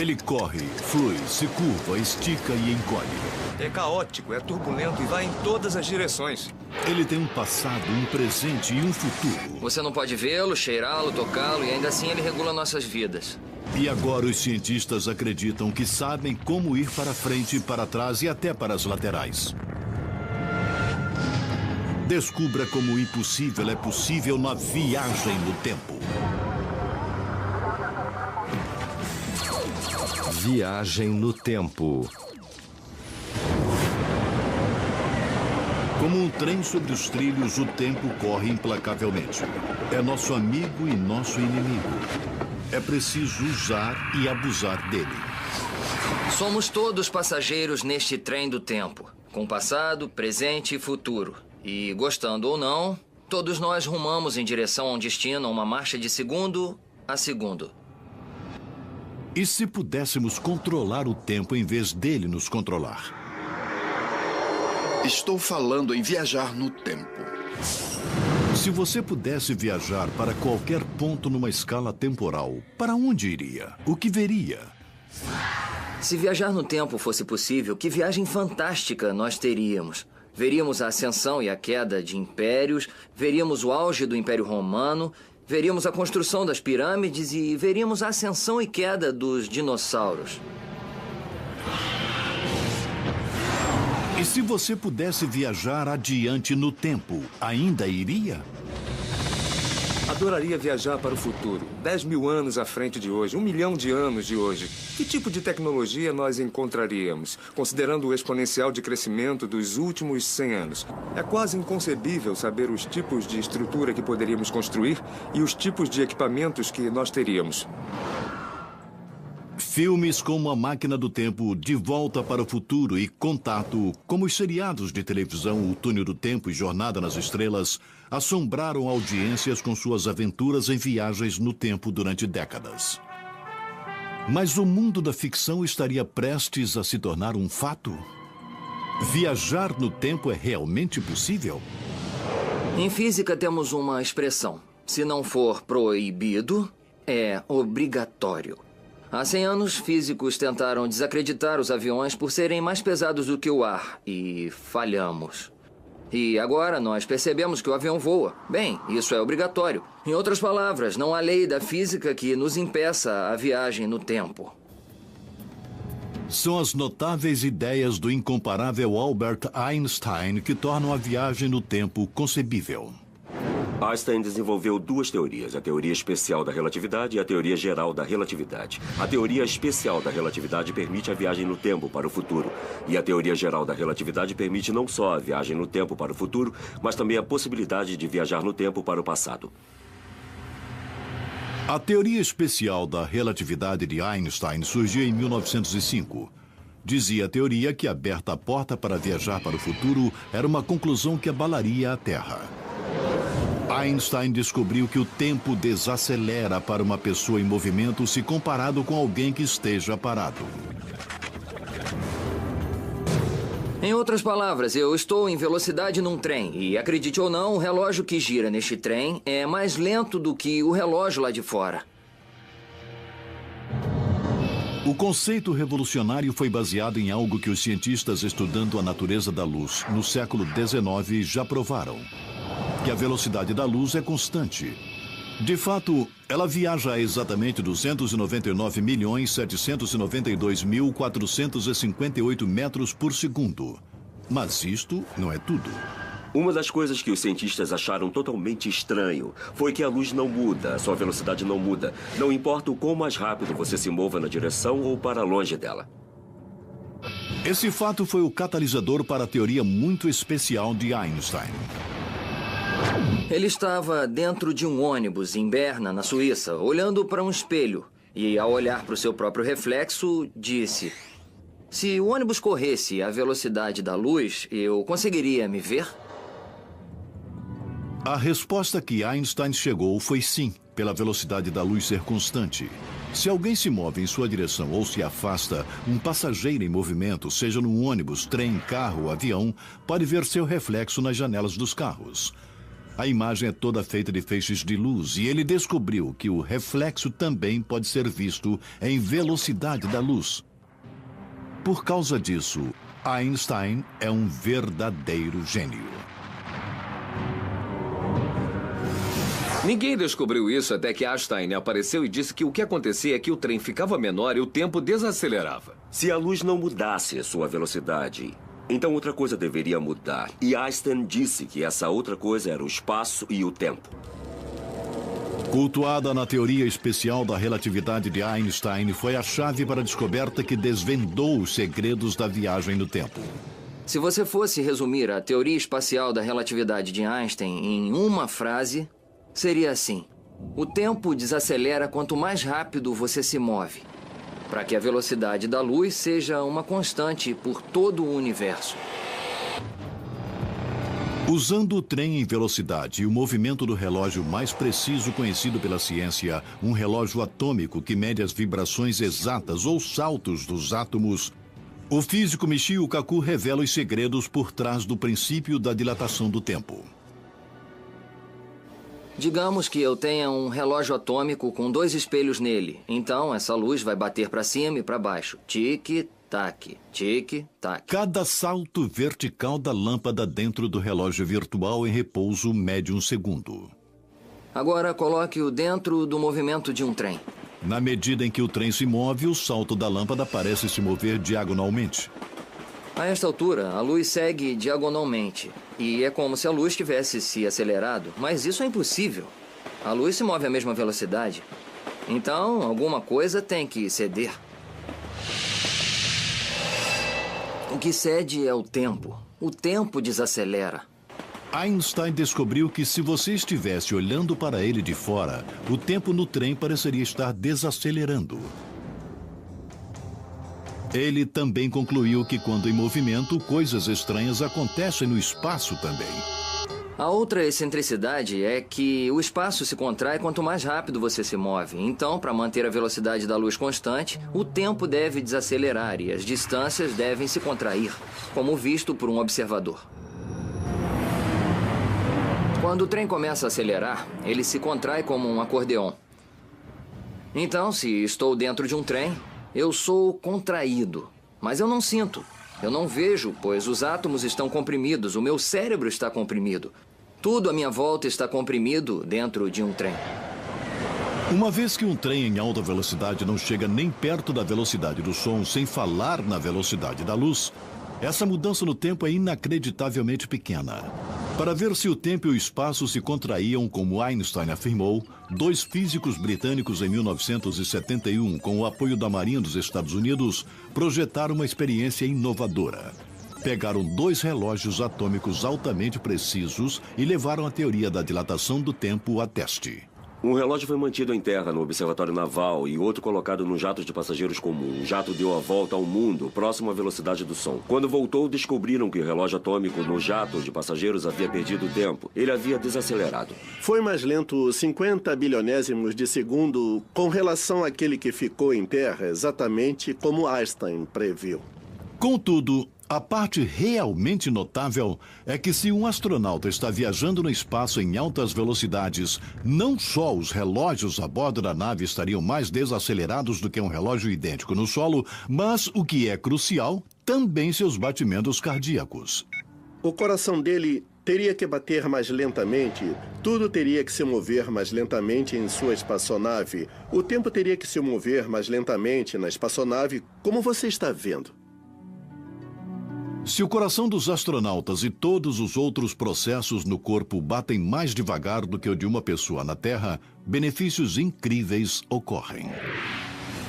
Ele corre, flui, se curva, estica e encolhe. É caótico, é turbulento e vai em todas as direções. Ele tem um passado, um presente e um futuro. Você não pode vê-lo, cheirá-lo, tocá-lo e ainda assim ele regula nossas vidas. E agora os cientistas acreditam que sabem como ir para frente, para trás e até para as laterais. Descubra como o impossível é possível na viagem no tempo. Viagem no tempo. Como um trem sobre os trilhos, o tempo corre implacavelmente. É nosso amigo e nosso inimigo. É preciso usar e abusar dele. Somos todos passageiros neste trem do tempo, com passado, presente e futuro. E, gostando ou não, todos nós rumamos em direção a um destino, uma marcha de segundo a segundo. E se pudéssemos controlar o tempo em vez dele nos controlar? Estou falando em viajar no tempo. Se você pudesse viajar para qualquer ponto numa escala temporal, para onde iria? O que veria? Se viajar no tempo fosse possível, que viagem fantástica nós teríamos. Veríamos a ascensão e a queda de impérios, veríamos o auge do Império Romano, veríamos a construção das pirâmides e veríamos a ascensão e queda dos dinossauros. E se você pudesse viajar adiante no tempo, ainda iria? Adoraria viajar para o futuro. 10.000 anos à frente de hoje, 1 milhão de anos de hoje. Que tipo de tecnologia nós encontraríamos, considerando o exponencial de crescimento dos últimos 100 anos? É quase inconcebível saber os tipos de estrutura que poderíamos construir e os tipos de equipamentos que nós teríamos. Filmes como A Máquina do Tempo, De Volta para o Futuro e Contato, como os seriados de televisão O Túnel do Tempo e Jornada nas Estrelas, assombraram audiências com suas aventuras em viagens no tempo durante décadas. Mas o mundo da ficção estaria prestes a se tornar um fato? Viajar no tempo é realmente possível? Em física temos uma expressão. Se não for proibido, é obrigatório. Há 100 anos, físicos tentaram desacreditar os aviões por serem mais pesados do que o ar, e falhamos. E agora nós percebemos que o avião voa. Bem, isso é obrigatório. Em outras palavras, não há lei da física que nos impeça a viagem no tempo. São as notáveis ideias do incomparável Albert Einstein que tornam a viagem no tempo concebível. Einstein desenvolveu duas teorias, a teoria especial da relatividade e a teoria geral da relatividade. A teoria especial da relatividade permite a viagem no tempo para o futuro. E a teoria geral da relatividade permite não só a viagem no tempo para o futuro, mas também a possibilidade de viajar no tempo para o passado. A teoria especial da relatividade de Einstein surgiu em 1905. Dizia a teoria que, aberta a porta para viajar para o futuro, era uma conclusão que abalaria a Terra. Einstein descobriu que o tempo desacelera para uma pessoa em movimento se comparado com alguém que esteja parado. Em outras palavras, eu estou em velocidade num trem e, acredite ou não, o relógio que gira neste trem é mais lento do que o relógio lá de fora. O conceito revolucionário foi baseado em algo que os cientistas estudando a natureza da luz no século XIX já provaram. Que a velocidade da luz é constante. De fato, ela viaja a exatamente 299.792.458 metros por segundo. Mas isto não é tudo. Uma das coisas que os cientistas acharam totalmente estranho foi que a luz não muda, sua velocidade não muda. Não importa o quão mais rápido você se mova na direção ou para longe dela. Esse fato foi o catalisador para a teoria muito especial de Einstein. Ele estava dentro de um ônibus em Berna, na Suíça, olhando para um espelho. E, ao olhar para o seu próprio reflexo, disse: se o ônibus corresse à velocidade da luz, eu conseguiria me ver? A resposta que Einstein chegou foi sim, pela velocidade da luz ser constante. Se alguém se move em sua direção ou se afasta, um passageiro em movimento, seja num ônibus, trem, carro ou avião, pode ver seu reflexo nas janelas dos carros. A imagem é toda feita de feixes de luz e ele descobriu que o reflexo também pode ser visto em velocidade da luz. Por causa disso, Einstein é um verdadeiro gênio. Ninguém descobriu isso até que Einstein apareceu e disse que o que acontecia é que o trem ficava menor e o tempo desacelerava. Se a luz não mudasse sua velocidade, então outra coisa deveria mudar. E Einstein disse que essa outra coisa era o espaço e o tempo. Cultuada na teoria especial da relatividade de Einstein, foi a chave para a descoberta que desvendou os segredos da viagem no tempo. Se você fosse resumir a teoria espacial da relatividade de Einstein em uma frase, seria assim: o tempo desacelera quanto mais rápido você se move, para que a velocidade da luz seja uma constante por todo o universo. Usando o trem em velocidade e o movimento do relógio mais preciso conhecido pela ciência, um relógio atômico que mede as vibrações exatas ou saltos dos átomos, o físico Michio Kaku revela os segredos por trás do princípio da dilatação do tempo. Digamos que eu tenha um relógio atômico com 2 espelhos nele. Então, essa luz vai bater para cima e para baixo. Tic-tac, tic-tac. Cada salto vertical da lâmpada dentro do relógio virtual em repouso mede 1 segundo. Agora, coloque-o dentro do movimento de um trem. Na medida em que o trem se move, o salto da lâmpada parece se mover diagonalmente. A esta altura, a luz segue diagonalmente. E é como se a luz tivesse se acelerado. Mas isso é impossível. A luz se move à mesma velocidade. Então, alguma coisa tem que ceder. O que cede é o tempo. O tempo desacelera. Einstein descobriu que se você estivesse olhando para ele de fora, o tempo no trem pareceria estar desacelerando. Ele também concluiu que quando em movimento, coisas estranhas acontecem no espaço também. A outra excentricidade é que o espaço se contrai quanto mais rápido você se move. Então, para manter a velocidade da luz constante, o tempo deve desacelerar e as distâncias devem se contrair, como visto por um observador. Quando o trem começa a acelerar, ele se contrai como um acordeon. Então, se estou dentro de um trem, eu sou contraído, mas eu não sinto. Eu não vejo, pois os átomos estão comprimidos, o meu cérebro está comprimido. Tudo à minha volta está comprimido dentro de um trem. Uma vez que um trem em alta velocidade não chega nem perto da velocidade do som, sem falar na velocidade da luz, essa mudança no tempo é inacreditavelmente pequena. Para ver se o tempo e o espaço se contraíam, como Einstein afirmou, 2 físicos britânicos em 1971, com o apoio da Marinha dos Estados Unidos, projetaram uma experiência inovadora. Pegaram 2 relógios atômicos altamente precisos e levaram a teoria da dilatação do tempo a teste. Um relógio foi mantido em terra no observatório naval e outro colocado num jato de passageiros comum. O jato deu a volta ao mundo, próximo à velocidade do som. Quando voltou, descobriram que o relógio atômico no jato de passageiros havia perdido tempo. Ele havia desacelerado. Foi mais lento 50 bilionésimos de segundo com relação àquele que ficou em terra, exatamente como Einstein previu. Contudo, a parte realmente notável é que se um astronauta está viajando no espaço em altas velocidades, não só os relógios a bordo da nave estariam mais desacelerados do que um relógio idêntico no solo, mas, o que é crucial, também seus batimentos cardíacos. O coração dele teria que bater mais lentamente, tudo teria que se mover mais lentamente em sua espaçonave, o tempo teria que se mover mais lentamente na espaçonave, como você está vendo. Se o coração dos astronautas e todos os outros processos no corpo batem mais devagar do que o de uma pessoa na Terra, benefícios incríveis ocorrem.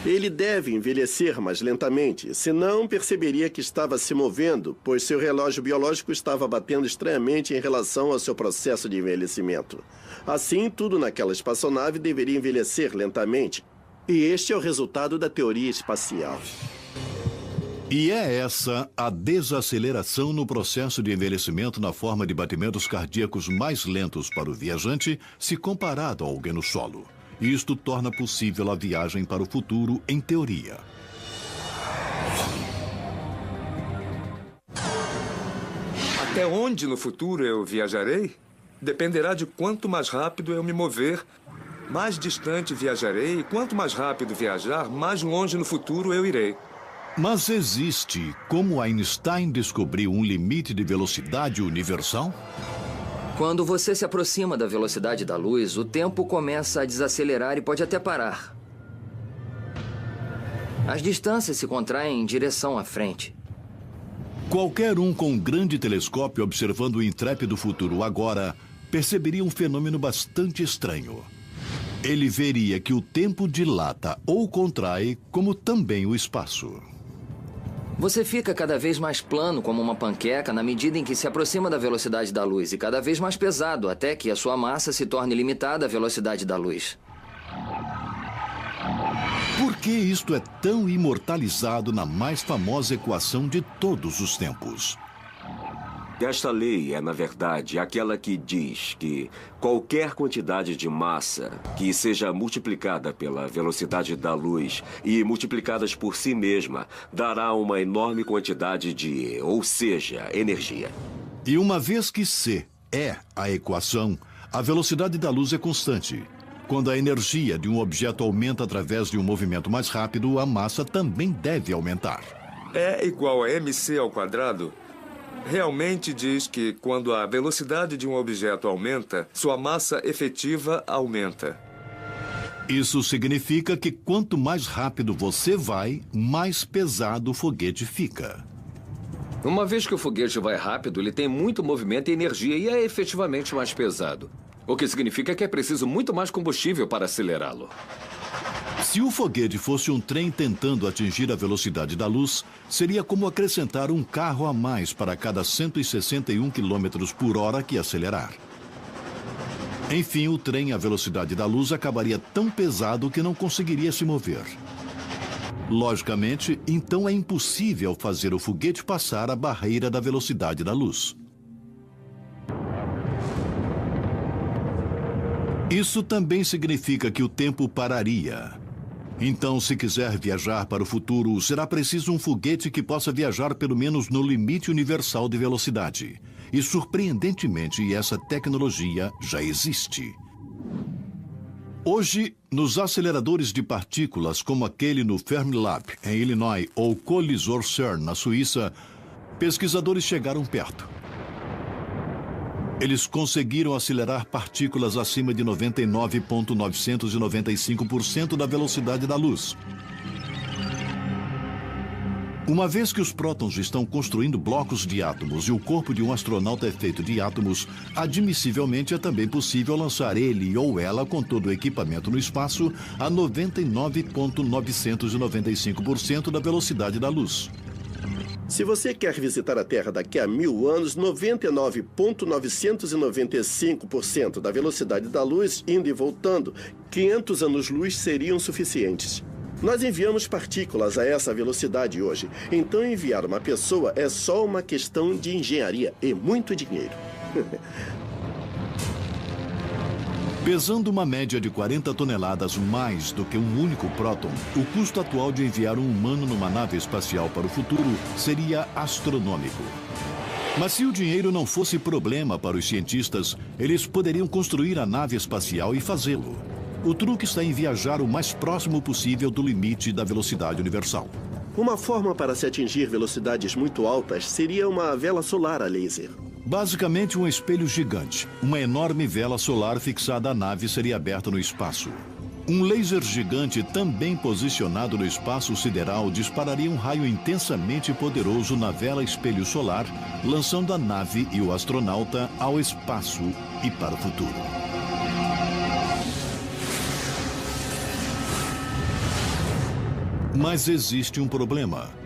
Ele deve envelhecer mais lentamente, senão perceberia que estava se movendo, pois seu relógio biológico estava batendo estranhamente em relação ao seu processo de envelhecimento. Assim, tudo naquela espaçonave deveria envelhecer lentamente. E este é o resultado da teoria espacial. E é essa a desaceleração no processo de envelhecimento na forma de batimentos cardíacos mais lentos para o viajante se comparado a alguém no solo. Isto torna possível a viagem para o futuro em teoria. Até onde no futuro eu viajarei? Dependerá de quanto mais rápido eu me mover, mais distante viajarei, e quanto mais rápido viajar, mais longe no futuro eu irei. Mas existe como Einstein descobriu um limite de velocidade universal? Quando você se aproxima da velocidade da luz, o tempo começa a desacelerar e pode até parar. As distâncias se contraem em direção à frente. Qualquer um com um grande telescópio observando o intrépido futuro agora perceberia um fenômeno bastante estranho. Ele veria que o tempo dilata ou contrai, como também o espaço. Você fica cada vez mais plano como uma panqueca na medida em que se aproxima da velocidade da luz e cada vez mais pesado até que a sua massa se torne limitada à velocidade da luz. Por que isto é tão imortalizado na mais famosa equação de todos os tempos? Esta lei é, na verdade, aquela que diz que qualquer quantidade de massa que seja multiplicada pela velocidade da luz e multiplicadas por si mesma dará uma enorme quantidade de, ou seja, energia. E uma vez que C é a equação, a velocidade da luz é constante. Quando a energia de um objeto aumenta através de um movimento mais rápido, a massa também deve aumentar. E igual a mc ao quadrado realmente diz que quando a velocidade de um objeto aumenta, sua massa efetiva aumenta. Isso significa que quanto mais rápido você vai, mais pesado o foguete fica. Uma vez que o foguete vai rápido, ele tem muito movimento e energia e é efetivamente mais pesado. O que significa que é preciso muito mais combustível para acelerá-lo. Se o foguete fosse um trem tentando atingir a velocidade da luz, seria como acrescentar um carro a mais para cada 161 km por hora que acelerar. Enfim, o trem à velocidade da luz acabaria tão pesado que não conseguiria se mover. Logicamente, então é impossível fazer o foguete passar a barreira da velocidade da luz. Isso também significa que o tempo pararia. Então, se quiser viajar para o futuro, será preciso um foguete que possa viajar pelo menos no limite universal de velocidade. E, surpreendentemente, essa tecnologia já existe. Hoje, nos aceleradores de partículas, como aquele no Fermilab, em Illinois, ou Colisor CERN, na Suíça, pesquisadores chegaram perto. Eles conseguiram acelerar partículas acima de 99,995% da velocidade da luz. Uma vez que os prótons estão construindo blocos de átomos e o corpo de um astronauta é feito de átomos, admissivelmente é também possível lançar ele ou ela com todo o equipamento no espaço a 99,995% da velocidade da luz. Se você quer visitar a Terra daqui a 1000 anos, 99,995% da velocidade da luz, indo e voltando, 500 anos-luz seriam suficientes. Nós enviamos partículas a essa velocidade hoje. Então enviar uma pessoa é só uma questão de engenharia e muito dinheiro. Pesando uma média de 40 toneladas mais do que um único próton, o custo atual de enviar um humano numa nave espacial para o futuro seria astronômico. Mas se o dinheiro não fosse problema para os cientistas, eles poderiam construir a nave espacial e fazê-lo. O truque está em viajar o mais próximo possível do limite da velocidade universal. Uma forma para se atingir velocidades muito altas seria uma vela solar a laser. Basicamente, um espelho gigante. Uma enorme vela solar fixada à nave seria aberta no espaço. Um laser gigante também posicionado no espaço sideral dispararia um raio intensamente poderoso na vela espelho solar, lançando a nave e o astronauta ao espaço e para o futuro. Mas existe um problema.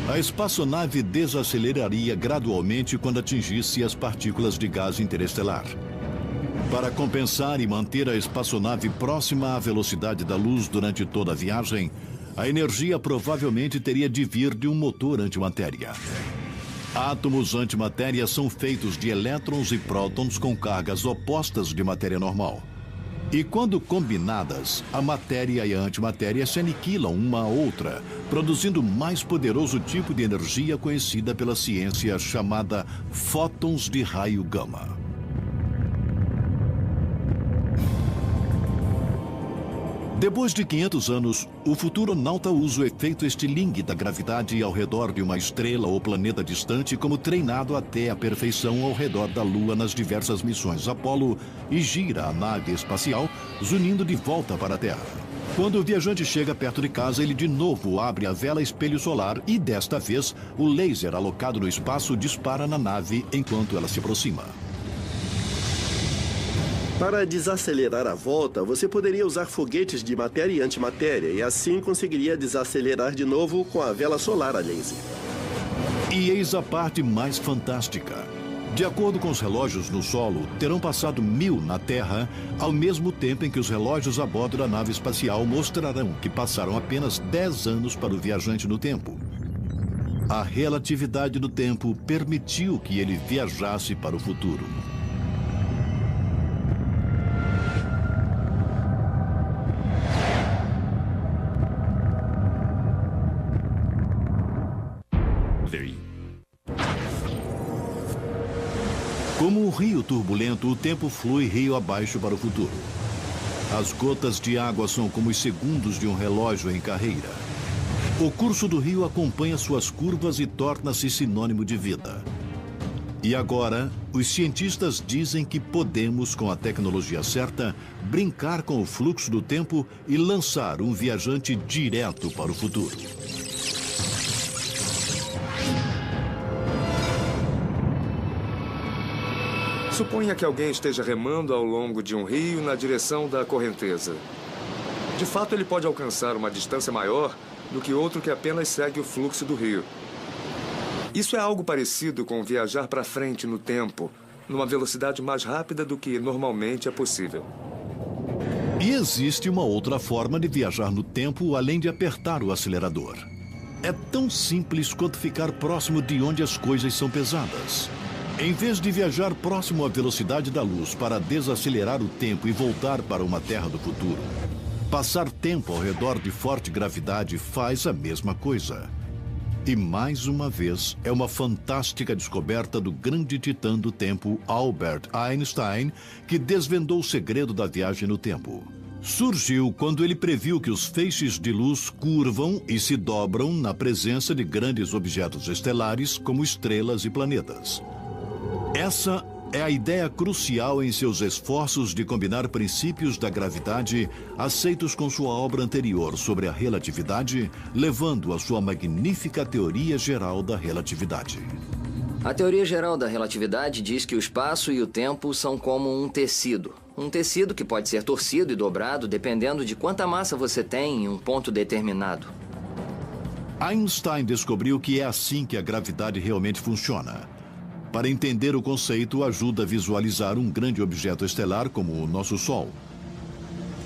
A espaçonave desaceleraria gradualmente quando atingisse as partículas de gás interestelar. Para compensar e manter a espaçonave próxima à velocidade da luz durante toda a viagem, a energia provavelmente teria de vir de um motor antimatéria. Átomos antimatéria são feitos de elétrons e prótons com cargas opostas de matéria normal. E quando combinadas, a matéria e a antimatéria se aniquilam uma à outra, produzindo o mais poderoso tipo de energia conhecida pela ciência chamada fótons de raio gama. Depois de 500 anos, o futuronauta usa o efeito estilingue da gravidade ao redor de uma estrela ou planeta distante como treinado até a perfeição ao redor da Lua nas diversas missões Apollo e gira a nave espacial, zunindo de volta para a Terra. Quando o viajante chega perto de casa, ele de novo abre a vela espelho solar e, desta vez, o laser alocado no espaço dispara na nave enquanto ela se aproxima. Para desacelerar a volta, você poderia usar foguetes de matéria e antimatéria e assim conseguiria desacelerar de novo com a vela solar a laser. E eis a parte mais fantástica. De acordo com os relógios no solo, terão passado 1000 na Terra, ao mesmo tempo em que os relógios a bordo da nave espacial mostrarão que passaram apenas 10 anos para o viajante no tempo. A relatividade do tempo permitiu que ele viajasse para o futuro. Como um rio turbulento, o tempo flui rio abaixo para o futuro. As gotas de água são como os segundos de um relógio em carreira. O curso do rio acompanha suas curvas e torna-se sinônimo de vida. E agora, os cientistas dizem que podemos, com a tecnologia certa, brincar com o fluxo do tempo e lançar um viajante direto para o futuro. Suponha que alguém esteja remando ao longo de um rio na direção da correnteza. De fato, ele pode alcançar uma distância maior do que outro que apenas segue o fluxo do rio. Isso é algo parecido com viajar para frente no tempo, numa velocidade mais rápida do que normalmente é possível. E existe uma outra forma de viajar no tempo além de apertar o acelerador. É tão simples quanto ficar próximo de onde as coisas são pesadas. Em vez de viajar próximo à velocidade da luz para desacelerar o tempo e voltar para uma Terra do futuro, passar tempo ao redor de forte gravidade faz a mesma coisa. E mais uma vez, é uma fantástica descoberta do grande titã do tempo, Albert Einstein, que desvendou o segredo da viagem no tempo. Surgiu quando ele previu que os feixes de luz curvam e se dobram na presença de grandes objetos estelares como estrelas e planetas. Essa é a ideia crucial em seus esforços de combinar princípios da gravidade aceitos com sua obra anterior sobre a relatividade, levando a sua magnífica teoria geral da relatividade. A teoria geral da relatividade diz que o espaço e o tempo são como um tecido. Um tecido que pode ser torcido e dobrado dependendo de quanta massa você tem em um ponto determinado. Einstein descobriu que é assim que a gravidade realmente funciona. Para entender o conceito, ajuda a visualizar um grande objeto estelar como o nosso Sol.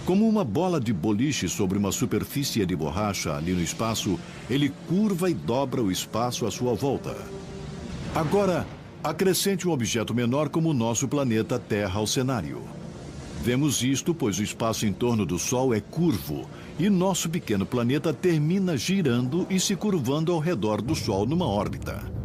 Como uma bola de boliche sobre uma superfície de borracha ali no espaço, ele curva e dobra o espaço à sua volta. Agora, acrescente um objeto menor como o nosso planeta Terra ao cenário. Vemos isto pois o espaço em torno do Sol é curvo e nosso pequeno planeta termina girando e se curvando ao redor do Sol numa órbita.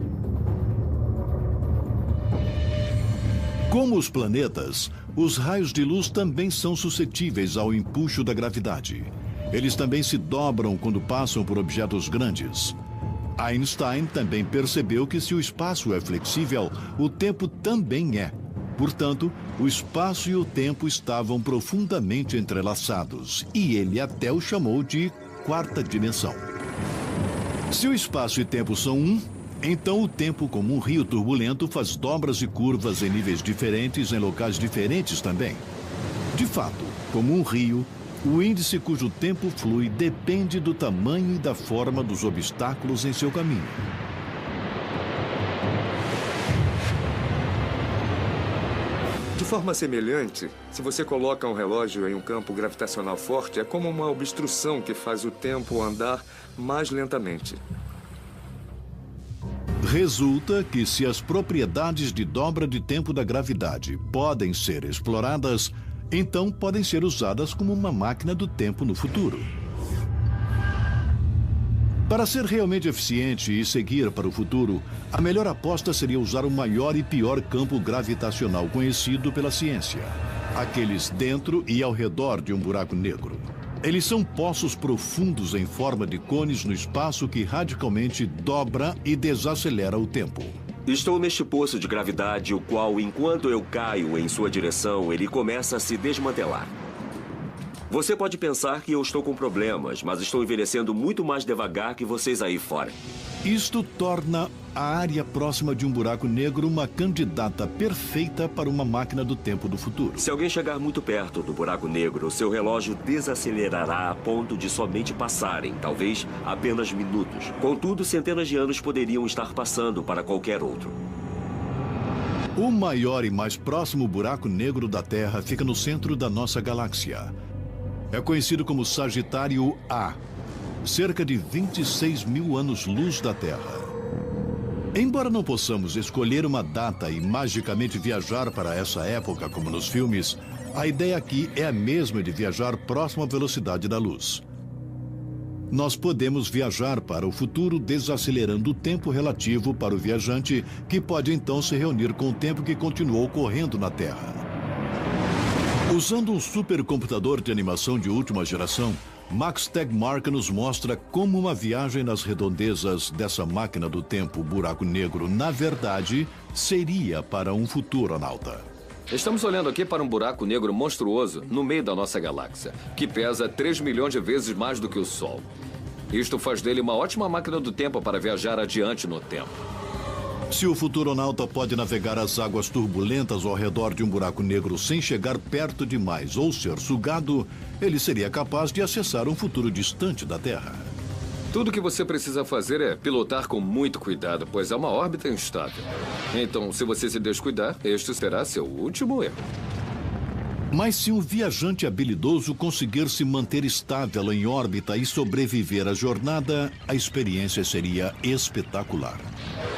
Como os planetas, os raios de luz também são suscetíveis ao empuxo da gravidade. Eles também se dobram quando passam por objetos grandes. Einstein também percebeu que se o espaço é flexível, o tempo também é. Portanto, o espaço e o tempo estavam profundamente entrelaçados, e ele até o chamou de quarta dimensão. Se o espaço e tempo são um, então o tempo, como um rio turbulento, faz dobras e curvas em níveis diferentes em locais diferentes também. De fato, como um rio, o índice cujo tempo flui depende do tamanho e da forma dos obstáculos em seu caminho. De forma semelhante, se você coloca um relógio em um campo gravitacional forte, é como uma obstrução que faz o tempo andar mais lentamente. Resulta que se as propriedades de dobra de tempo da gravidade podem ser exploradas, então podem ser usadas como uma máquina do tempo no futuro. Para ser realmente eficiente e seguir para o futuro, a melhor aposta seria usar o maior e pior campo gravitacional conhecido pela ciência, aqueles dentro e ao redor de um buraco negro. Eles são poços profundos em forma de cones no espaço que radicalmente dobra e desacelera o tempo. Estou neste poço de gravidade, o qual, enquanto eu caio em sua direção, ele começa a se desmantelar. Você pode pensar que eu estou com problemas, mas estou envelhecendo muito mais devagar que vocês aí fora. Isto torna a área próxima de um buraco negro uma candidata perfeita para uma máquina do tempo do futuro. Se alguém chegar muito perto do buraco negro, seu relógio desacelerará a ponto de somente passarem, talvez apenas minutos. Contudo, centenas de anos poderiam estar passando para qualquer outro. O maior e mais próximo buraco negro da Terra fica no centro da nossa galáxia. É conhecido como Sagitário A, cerca de 26 mil anos-luz da Terra. Embora não possamos escolher uma data e magicamente viajar para essa época, como nos filmes, a ideia aqui é a mesma de viajar próximo à velocidade da luz. Nós podemos viajar para o futuro desacelerando o tempo relativo para o viajante, que pode então se reunir com o tempo que continuou correndo na Terra. Usando um supercomputador de animação de última geração, Max Tegmark nos mostra como uma viagem nas redondezas dessa máquina do tempo buraco negro, na verdade, seria para um futuronauta. Estamos olhando aqui para um buraco negro monstruoso no meio da nossa galáxia, que pesa 3 milhões de vezes mais do que o Sol. Isto faz dele uma ótima máquina do tempo para viajar adiante no tempo. Se o futuronauta pode navegar as águas turbulentas ao redor de um buraco negro sem chegar perto demais ou ser sugado, ele seria capaz de acessar um futuro distante da Terra. Tudo que você precisa fazer é pilotar com muito cuidado, pois é uma órbita instável. Então, se você se descuidar, este será seu último erro. Mas se um viajante habilidoso conseguir se manter estável em órbita e sobreviver à jornada, a experiência seria espetacular.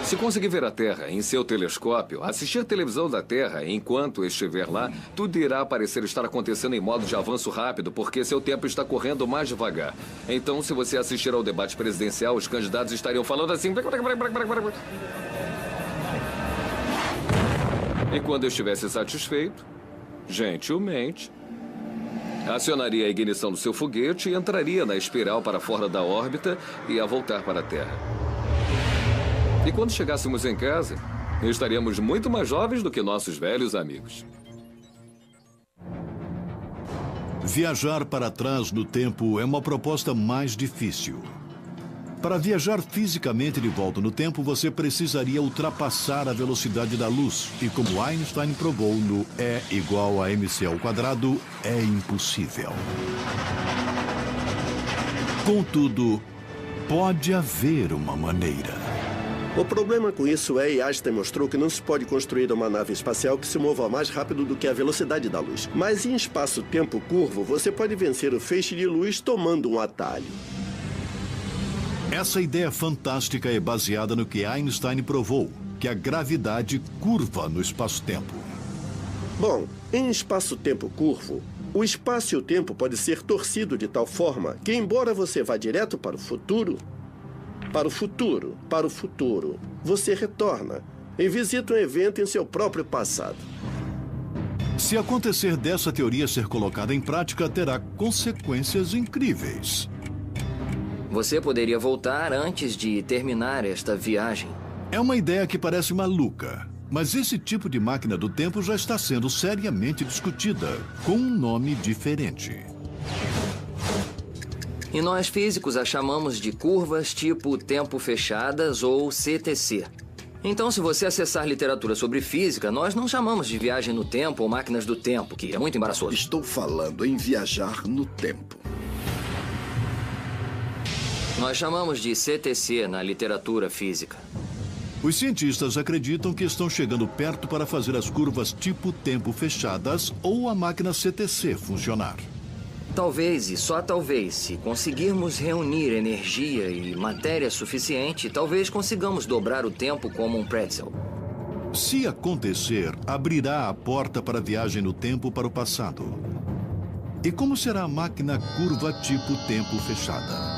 Se conseguir ver a Terra em seu telescópio, assistir televisão da Terra enquanto estiver lá, tudo irá parecer estar acontecendo em modo de avanço rápido, porque seu tempo está correndo mais devagar. Então, se você assistir ao debate presidencial, os candidatos estariam falando assim... E quando estivesse satisfeito, gentilmente, acionaria a ignição do seu foguete e entraria na espiral para fora da órbita e ia voltar para a Terra. E quando chegássemos em casa, estaríamos muito mais jovens do que nossos velhos amigos. Viajar para trás no tempo é uma proposta mais difícil. Para viajar fisicamente de volta no tempo, você precisaria ultrapassar a velocidade da luz. E como Einstein provou no E igual a mc ao quadrado, é impossível. Contudo, pode haver uma maneira. O problema com isso é, e Einstein mostrou, que não se pode construir uma nave espacial que se mova mais rápido do que a velocidade da luz. Mas em espaço-tempo curvo, você pode vencer o feixe de luz tomando um atalho. Essa ideia fantástica é baseada no que Einstein provou, que a gravidade curva no espaço-tempo. Bom, em espaço-tempo curvo, o espaço e o tempo pode ser torcido de tal forma que, embora você vá direto para o futuro, você retorna e visita um evento em seu próprio passado. Se acontecer dessa teoria ser colocada em prática, terá consequências incríveis. Você poderia voltar antes de terminar esta viagem. É uma ideia que parece maluca, mas esse tipo de máquina do tempo já está sendo seriamente discutida, com um nome diferente. E nós físicos a chamamos de curvas tipo tempo fechadas ou CTC. Então, se você acessar literatura sobre física, nós não chamamos de viagem no tempo ou máquinas do tempo, que é muito embaraçoso. Estou falando em viajar no tempo. Nós chamamos de CTC na literatura física. Os cientistas acreditam que estão chegando perto para fazer as curvas tipo tempo fechadas ou a máquina CTC funcionar. Talvez, e só talvez, se conseguirmos reunir energia e matéria suficiente, talvez consigamos dobrar o tempo como um pretzel. Se acontecer, abrirá a porta para a viagem no tempo para o passado. E como será a máquina curva tipo tempo fechada?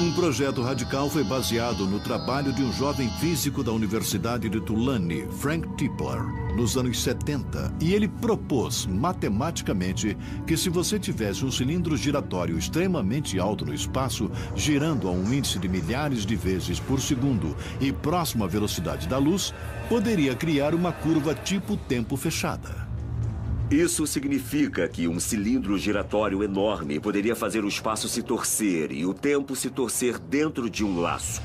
Um projeto radical foi baseado no trabalho de um jovem físico da Universidade de Tulane, Frank Tipler, nos anos 70, e ele propôs matematicamente que se você tivesse um cilindro giratório extremamente alto no espaço, girando a um índice de milhares de vezes por segundo e próximo à velocidade da luz, poderia criar uma curva tipo tempo fechada. Isso significa que um cilindro giratório enorme poderia fazer o espaço se torcer e o tempo se torcer dentro de um laço.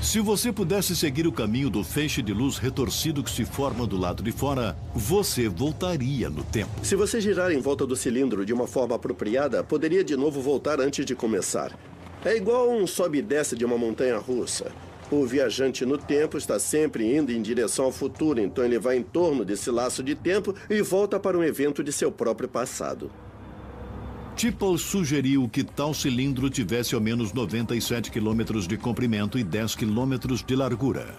Se você pudesse seguir o caminho do feixe de luz retorcido que se forma do lado de fora, você voltaria no tempo. Se você girar em volta do cilindro de uma forma apropriada, poderia de novo voltar antes de começar. É igual um sobe e desce de uma montanha russa. O viajante no tempo está sempre indo em direção ao futuro, então ele vai em torno desse laço de tempo e volta para um evento de seu próprio passado. Tipple sugeriu que tal cilindro tivesse ao menos 97 quilômetros de comprimento e 10 quilômetros de largura.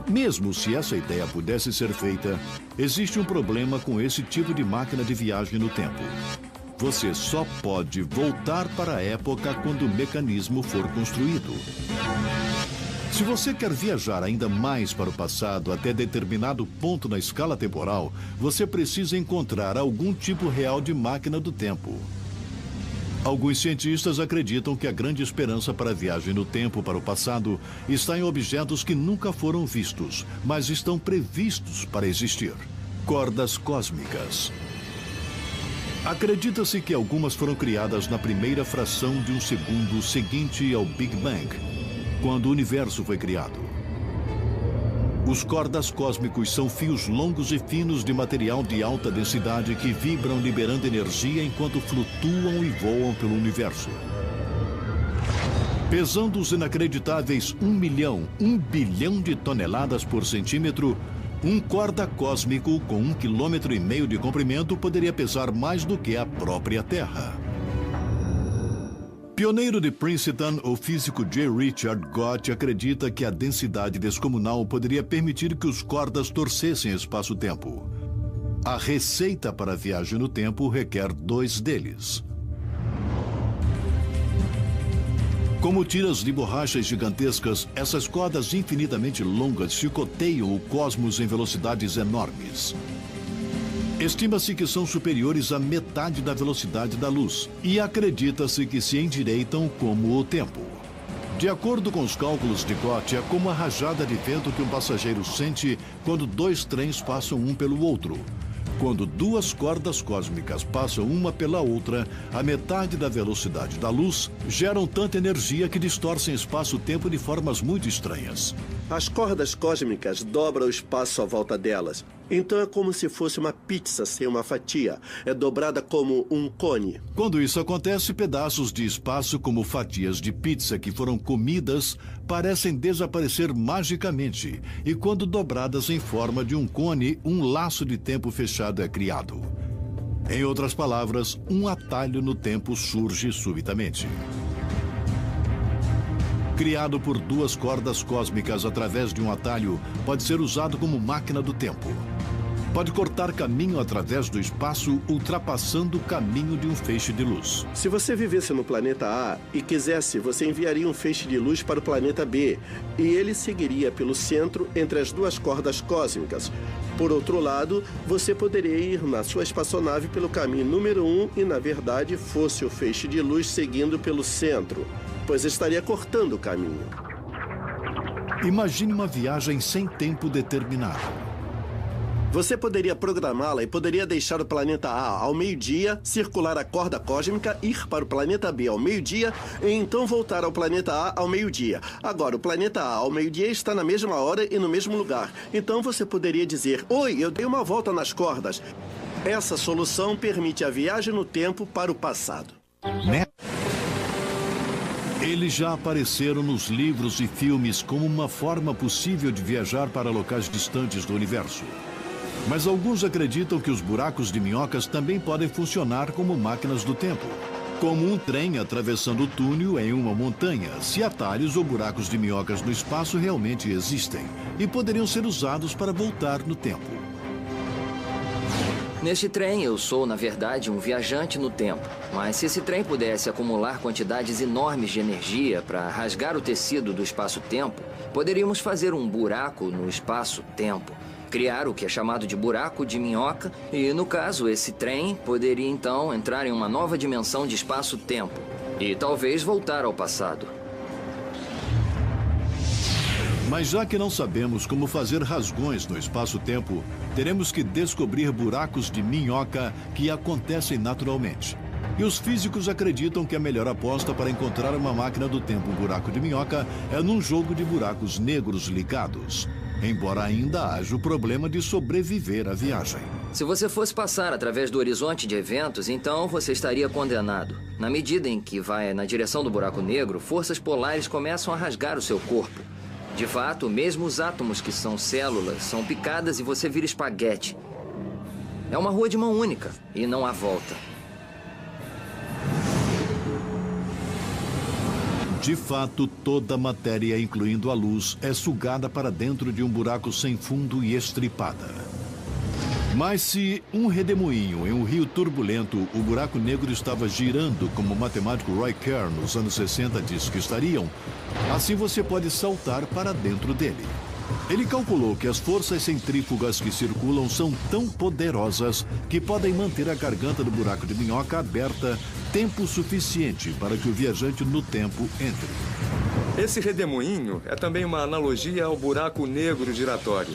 Mesmo se essa ideia pudesse ser feita, existe um problema com esse tipo de máquina de viagem no tempo. Você só pode voltar para a época quando o mecanismo for construído. Se você quer viajar ainda mais para o passado até determinado ponto na escala temporal, você precisa encontrar algum tipo real de máquina do tempo. Alguns cientistas acreditam que a grande esperança para a viagem no tempo para o passado está em objetos que nunca foram vistos, mas estão previstos para existir. Cordas cósmicas. Acredita-se que algumas foram criadas na primeira fração de um segundo seguinte ao Big Bang, quando o universo foi criado. Os cordas cósmicos são fios longos e finos de material de alta densidade que vibram liberando energia enquanto flutuam e voam pelo universo. Pesando os inacreditáveis 1 bilhão de toneladas por centímetro, um corda cósmico com 1,5 km de comprimento poderia pesar mais do que a própria Terra. Pioneiro de Princeton, o físico J. Richard Gott acredita que a densidade descomunal poderia permitir que os cordas torcessem espaço-tempo. A receita para a viagem no tempo requer 2 deles. Como tiras de borrachas gigantescas, essas cordas infinitamente longas chicoteiam o cosmos em velocidades enormes. Estima-se que são superiores à metade da velocidade da luz e acredita-se que se endireitam como o tempo. De acordo com os cálculos de Gott, é como a rajada de vento que um passageiro sente quando 2 trens passam um pelo outro. Quando 2 cordas cósmicas passam uma pela outra, a metade da velocidade da luz, geram tanta energia que distorcem espaço-tempo de formas muito estranhas. As cordas cósmicas dobram o espaço à volta delas. Então é como se fosse uma pizza sem uma fatia. É dobrada como um cone. Quando isso acontece, pedaços de espaço como fatias de pizza que foram comidas parecem desaparecer magicamente. E quando dobradas em forma de um cone, um laço de tempo fechado é criado. Em outras palavras, um atalho no tempo surge subitamente. Criado por 2 cordas cósmicas através de um atalho, pode ser usado como máquina do tempo. Pode cortar caminho através do espaço, ultrapassando o caminho de um feixe de luz. Se você vivesse no planeta A e quisesse, você enviaria um feixe de luz para o planeta B, e ele seguiria pelo centro entre as 2 cordas cósmicas. Por outro lado, você poderia ir na sua espaçonave pelo caminho número 1 e, na verdade, fosse o feixe de luz seguindo pelo centro, pois estaria cortando o caminho. Imagine uma viagem sem tempo determinado. Você poderia programá-la e poderia deixar o planeta A ao meio-dia, circular a corda cósmica, ir para o planeta B ao meio-dia e então voltar ao planeta A ao meio-dia. Agora, o planeta A ao meio-dia está na mesma hora e no mesmo lugar. Então você poderia dizer: "Oi, eu dei uma volta nas cordas." Essa solução permite a viagem no tempo para o passado. Eles já apareceram nos livros e filmes como uma forma possível de viajar para locais distantes do universo. Mas alguns acreditam que os buracos de minhocas também podem funcionar como máquinas do tempo. Como um trem atravessando o túnel em uma montanha, se atalhos ou buracos de minhocas no espaço realmente existem e poderiam ser usados para voltar no tempo. Neste trem, eu sou, na verdade, um viajante no tempo. Mas se esse trem pudesse acumular quantidades enormes de energia para rasgar o tecido do espaço-tempo, poderíamos fazer um buraco no espaço-tempo. Criar o que é chamado de buraco de minhoca e, no caso, esse trem poderia então entrar em uma nova dimensão de espaço-tempo e talvez voltar ao passado. Mas já que não sabemos como fazer rasgões no espaço-tempo, teremos que descobrir buracos de minhoca que acontecem naturalmente. E os físicos acreditam que a melhor aposta para encontrar uma máquina do tempo, um buraco de minhoca, é num jogo de buracos negros ligados. Embora ainda haja o problema de sobreviver à viagem. Se você fosse passar através do horizonte de eventos, então você estaria condenado. Na medida em que vai na direção do buraco negro, forças polares começam a rasgar o seu corpo. De fato, mesmo os átomos que são células são picadas e você vira espaguete. É uma rua de mão única e não há volta. De fato, toda a matéria, incluindo a luz, é sugada para dentro de um buraco sem fundo e estripada. Mas se um redemoinho em um rio turbulento, o buraco negro estava girando como o matemático Roy Kerr nos anos 60 disse que estariam, assim você pode saltar para dentro dele. Ele calculou que as forças centrífugas que circulam são tão poderosas que podem manter a garganta do buraco de minhoca aberta tempo suficiente para que o viajante no tempo entre. Esse redemoinho é também uma analogia ao buraco negro giratório.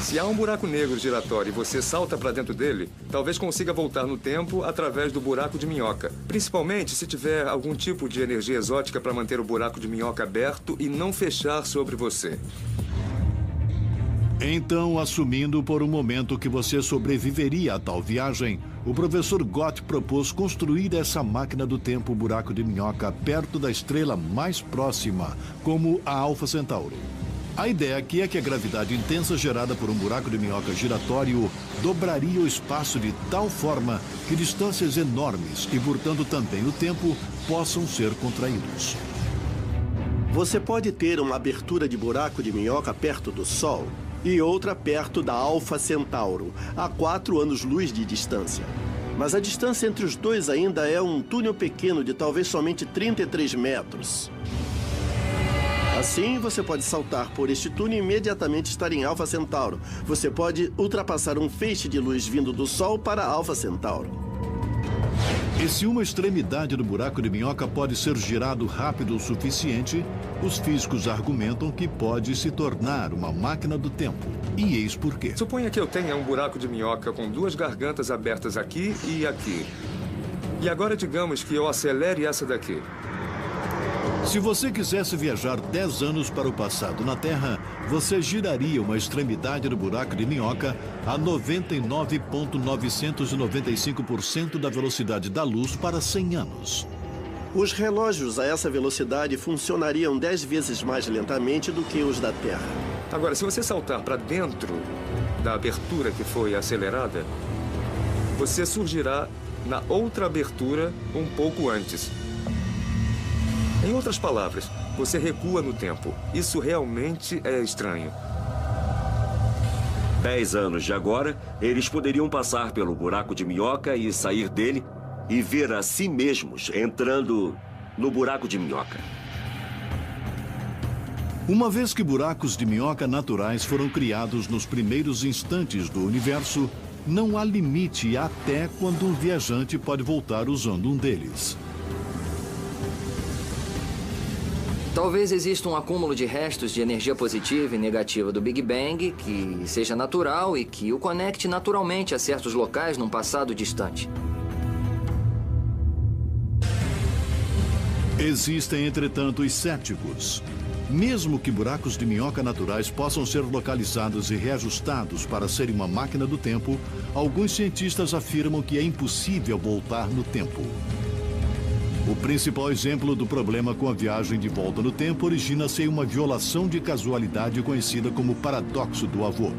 Se há um buraco negro giratório e você salta para dentro dele, talvez consiga voltar no tempo através do buraco de minhoca. Principalmente se tiver algum tipo de energia exótica para manter o buraco de minhoca aberto e não fechar sobre você. Então, assumindo por um momento que você sobreviveria a tal viagem, o professor Gott propôs construir essa máquina do tempo buraco de minhoca perto da estrela mais próxima, como a Alfa Centauro. A ideia aqui é que a gravidade intensa gerada por um buraco de minhoca giratório dobraria o espaço de tal forma que distâncias enormes e, portanto, também o tempo possam ser contraídos. Você pode ter uma abertura de buraco de minhoca perto do Sol e outra perto da Alfa Centauro, a 4 anos-luz de distância. Mas a distância entre os dois ainda é um túnel pequeno de talvez somente 33 metros. Assim, você pode saltar por este túnel e imediatamente estar em Alfa Centauro. Você pode ultrapassar um feixe de luz vindo do Sol para Alfa Centauro. E se uma extremidade do buraco de minhoca pode ser girado rápido o suficiente, os físicos argumentam que pode se tornar uma máquina do tempo. E eis por quê. Suponha que eu tenha um buraco de minhoca com 2 gargantas abertas aqui e aqui. E agora digamos que eu acelere essa daqui. Se você quisesse viajar 10 anos para o passado na Terra, você giraria uma extremidade do buraco de minhoca a 99,995% da velocidade da luz para 100 anos. Os relógios a essa velocidade funcionariam 10 vezes mais lentamente do que os da Terra. Agora, se você saltar para dentro da abertura que foi acelerada, você surgirá na outra abertura um pouco antes. Em outras palavras, você recua no tempo. Isso realmente é estranho. 10 anos de agora, eles poderiam passar pelo buraco de minhoca e sair dele e ver a si mesmos entrando no buraco de minhoca. Uma vez que buracos de minhoca naturais foram criados nos primeiros instantes do universo, não há limite até quando um viajante pode voltar usando um deles. Talvez exista um acúmulo de restos de energia positiva e negativa do Big Bang que seja natural e que o conecte naturalmente a certos locais num passado distante. Existem, entretanto, os céticos. Mesmo que buracos de minhoca naturais possam ser localizados e reajustados para serem uma máquina do tempo, alguns cientistas afirmam que é impossível voltar no tempo. O principal exemplo do problema com a viagem de volta no tempo origina-se em uma violação de casualidade conhecida como paradoxo do avô.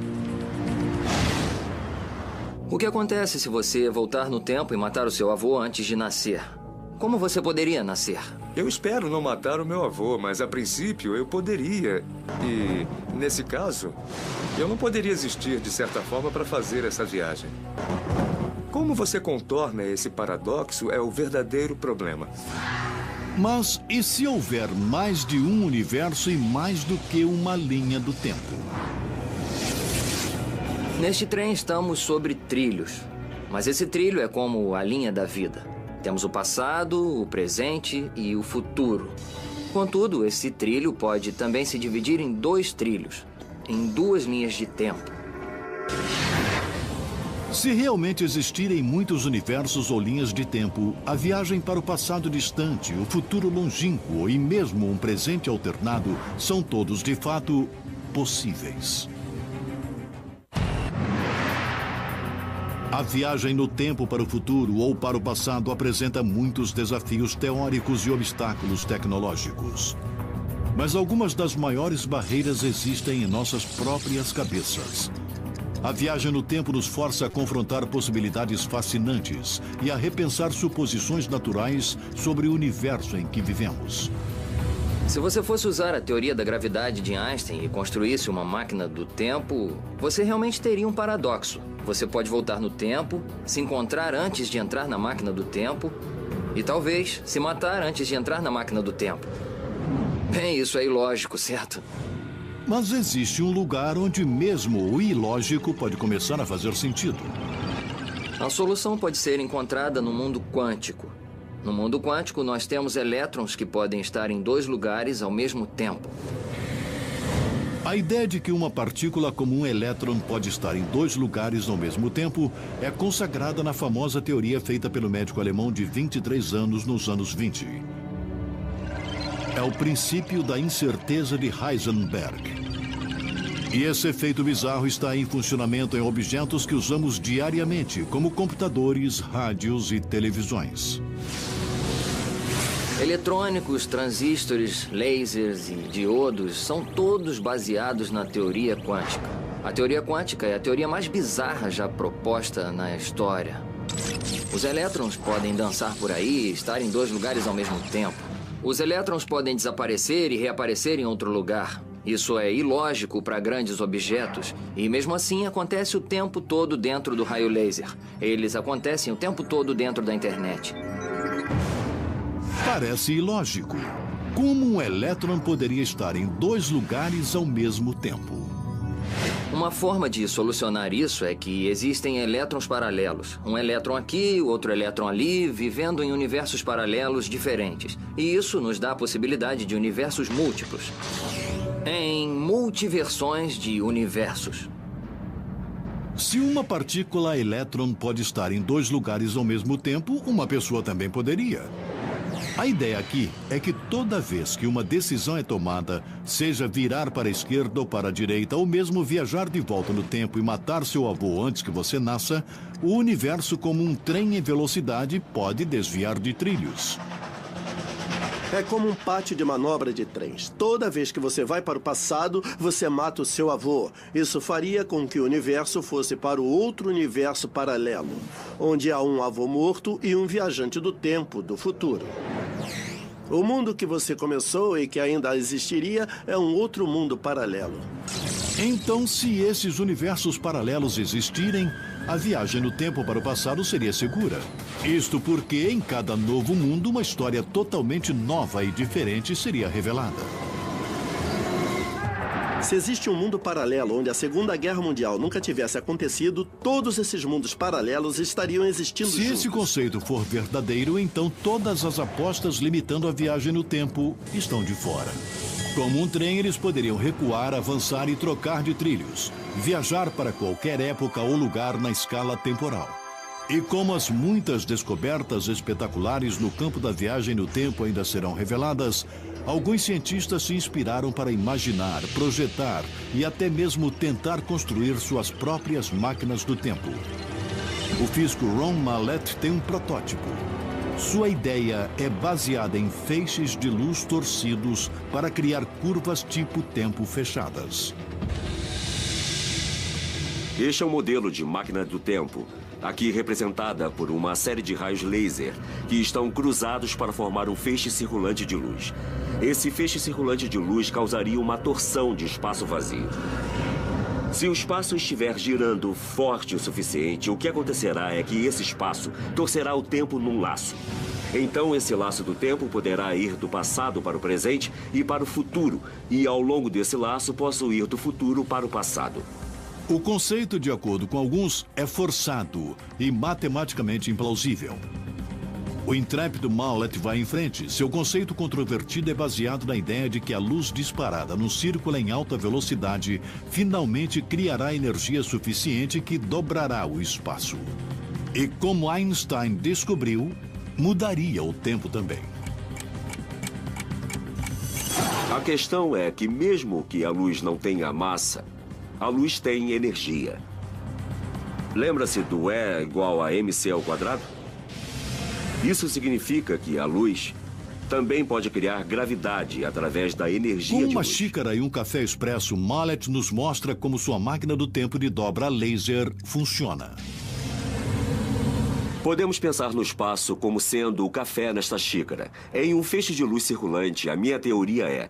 O que acontece se você voltar no tempo e matar o seu avô antes de nascer? Como você poderia nascer? Eu espero não matar o meu avô, mas a princípio eu poderia. E, nesse caso, eu não poderia existir de certa forma para fazer essa viagem. Como você contorna esse paradoxo é o verdadeiro problema. Mas e se houver mais de um universo e mais do que uma linha do tempo? Neste trem estamos sobre trilhos. Mas esse trilho é como a linha da vida. Temos o passado, o presente e o futuro. Contudo, esse trilho pode também se dividir em 2 trilhos, em 2 linhas de tempo. Se realmente existirem muitos universos ou linhas de tempo, a viagem para o passado distante, o futuro longínquo e mesmo um presente alternado são todos, de fato, possíveis. A viagem no tempo para o futuro ou para o passado apresenta muitos desafios teóricos e obstáculos tecnológicos. Mas algumas das maiores barreiras existem em nossas próprias cabeças. A viagem no tempo nos força a confrontar possibilidades fascinantes e a repensar suposições naturais sobre o universo em que vivemos. Se você fosse usar a teoria da gravidade de Einstein e construísse uma máquina do tempo, você realmente teria um paradoxo. Você pode voltar no tempo, se encontrar antes de entrar na máquina do tempo e talvez se matar antes de entrar na máquina do tempo. Bem, isso é ilógico, certo? Mas existe um lugar onde mesmo o ilógico pode começar a fazer sentido. A solução pode ser encontrada no mundo quântico. No mundo quântico, nós temos elétrons que podem estar em 2 lugares ao mesmo tempo. A ideia de que uma partícula como um elétron pode estar em 2 lugares ao mesmo tempo é consagrada na famosa teoria feita pelo médico alemão de 23 anos nos anos 20. É o princípio da incerteza de Heisenberg. E esse efeito bizarro está em funcionamento em objetos que usamos diariamente, como computadores, rádios e televisões. Eletrônicos, transistores, lasers e diodos são todos baseados na teoria quântica. A teoria quântica é a teoria mais bizarra já proposta na história. Os elétrons podem dançar por aí e estar em 2 lugares ao mesmo tempo. Os elétrons podem desaparecer e reaparecer em outro lugar. Isso é ilógico para grandes objetos e, mesmo assim, acontece o tempo todo dentro do raio laser. Eles acontecem o tempo todo dentro da internet. Parece ilógico. Como um elétron poderia estar em 2 lugares ao mesmo tempo? Uma forma de solucionar isso é que existem elétrons paralelos. Um elétron aqui, outro elétron ali, vivendo em universos paralelos diferentes. E isso nos dá a possibilidade de universos múltiplos. Em multiversões de universos. Se uma partícula elétron pode estar em 2 lugares ao mesmo tempo, uma pessoa também poderia. A ideia aqui é que toda vez que uma decisão é tomada, seja virar para a esquerda ou para a direita, ou mesmo viajar de volta no tempo e matar seu avô antes que você nasça, o universo, como um trem em velocidade, pode desviar de trilhos. É como um pátio de manobra de trens. Toda vez que você vai para o passado, você mata o seu avô. Isso faria com que o universo fosse para o outro universo paralelo, onde há um avô morto e um viajante do tempo, do futuro. O mundo que você começou e que ainda existiria é um outro mundo paralelo. Então, se esses universos paralelos existirem, a viagem no tempo para o passado seria segura. Isto porque em cada novo mundo uma história totalmente nova e diferente seria revelada. Se existe um mundo paralelo onde a Segunda Guerra Mundial nunca tivesse acontecido, todos esses mundos paralelos estariam existindo juntos. Se esse conceito for verdadeiro, então todas as apostas limitando a viagem no tempo estão de fora. Como um trem, eles poderiam recuar, avançar e trocar de trilhos, viajar para qualquer época ou lugar na escala temporal. E como as muitas descobertas espetaculares no campo da viagem no tempo ainda serão reveladas, alguns cientistas se inspiraram para imaginar, projetar e até mesmo tentar construir suas próprias máquinas do tempo. O físico Ron Mallett tem um protótipo. Sua ideia é baseada em feixes de luz torcidos para criar curvas tipo tempo fechadas. Este é um modelo de máquina do tempo, aqui representada por uma série de raios laser que estão cruzados para formar um feixe circulante de luz. Esse feixe circulante de luz causaria uma torção de espaço vazio. Se o espaço estiver girando forte o suficiente, o que acontecerá é que esse espaço torcerá o tempo num laço. Então, esse laço do tempo poderá ir do passado para o presente e para o futuro. E, ao longo desse laço, posso ir do futuro para o passado. O conceito, de acordo com alguns, é forçado e matematicamente implausível. O intrépido Mallet vai em frente. Seu conceito controvertido é baseado na ideia de que a luz disparada num círculo em alta velocidade finalmente criará energia suficiente que dobrará o espaço. E como Einstein descobriu, mudaria o tempo também. A questão é que mesmo que a luz não tenha massa, a luz tem energia. Lembra-se do E igual a mc ao quadrado? Isso significa que a luz também pode criar gravidade através da energia de luz. Com uma xícara e um café expresso, Mallet nos mostra como sua máquina do tempo de dobra laser funciona. Podemos pensar no espaço como sendo o café nesta xícara. Em um feixe de luz circulante, a minha teoria é: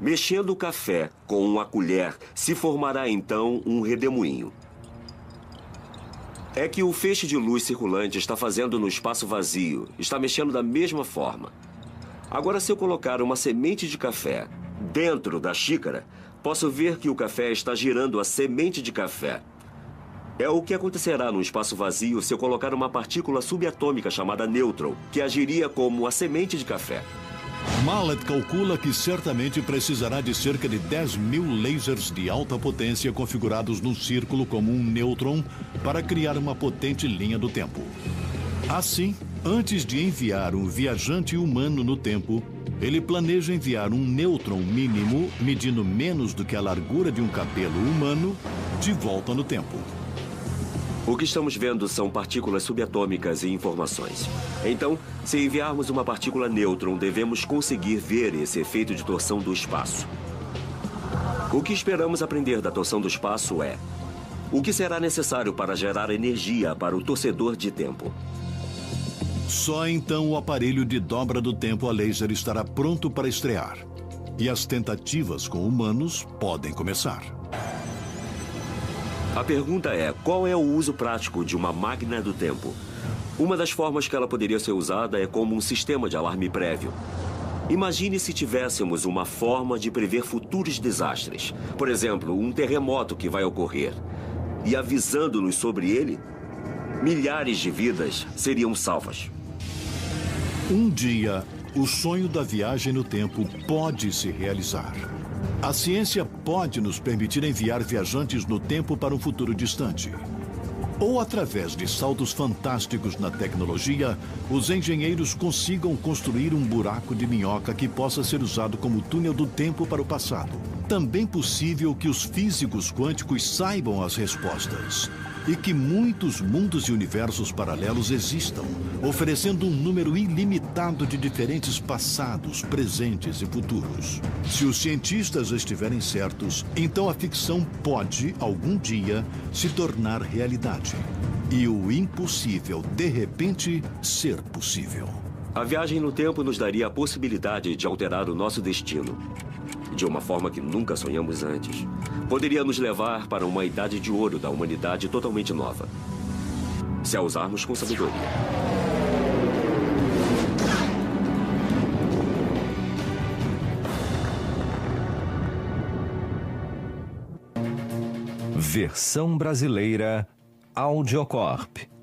mexendo o café com uma colher, se formará então um redemoinho. É que o feixe de luz circulante está fazendo no espaço vazio, está mexendo da mesma forma. Agora, se eu colocar uma semente de café dentro da xícara, posso ver que o café está girando a semente de café. É o que acontecerá no espaço vazio se eu colocar uma partícula subatômica chamada nêutron, que agiria como a semente de café. Mallet calcula que certamente precisará de cerca de 10.000 lasers de alta potência configurados num círculo como um nêutron para criar uma potente linha do tempo. Assim, antes de enviar um viajante humano no tempo, ele planeja enviar um nêutron mínimo, medindo menos do que a largura de um cabelo humano, de volta no tempo. O que estamos vendo são partículas subatômicas e informações. Então, se enviarmos uma partícula nêutron, devemos conseguir ver esse efeito de torção do espaço. O que esperamos aprender da torção do espaço é: o que será necessário para gerar energia para o torcedor de tempo? Só então o aparelho de dobra do tempo a laser estará pronto para estrear. E as tentativas com humanos podem começar. A pergunta é: qual é o uso prático de uma máquina do tempo? Uma das formas que ela poderia ser usada é como um sistema de alarme prévio. Imagine se tivéssemos uma forma de prever futuros desastres. Por exemplo, um terremoto que vai ocorrer. E avisando-nos sobre ele, milhares de vidas seriam salvas. Um dia, o sonho da viagem no tempo pode se realizar. A ciência pode nos permitir enviar viajantes no tempo para um futuro distante. Ou, através de saltos fantásticos na tecnologia, os engenheiros consigam construir um buraco de minhoca que possa ser usado como túnel do tempo para o passado. Também possível que os físicos quânticos saibam as respostas. E que muitos mundos e universos paralelos existam, oferecendo um número ilimitado de diferentes passados, presentes e futuros. Se os cientistas estiverem certos, então a ficção pode, algum dia, se tornar realidade. E o impossível, de repente, ser possível. A viagem no tempo nos daria a possibilidade de alterar o nosso destino, de uma forma que nunca sonhamos antes. Poderia nos levar para uma idade de ouro da humanidade totalmente nova, se a usarmos com sabedoria. Versão brasileira Audiocorp.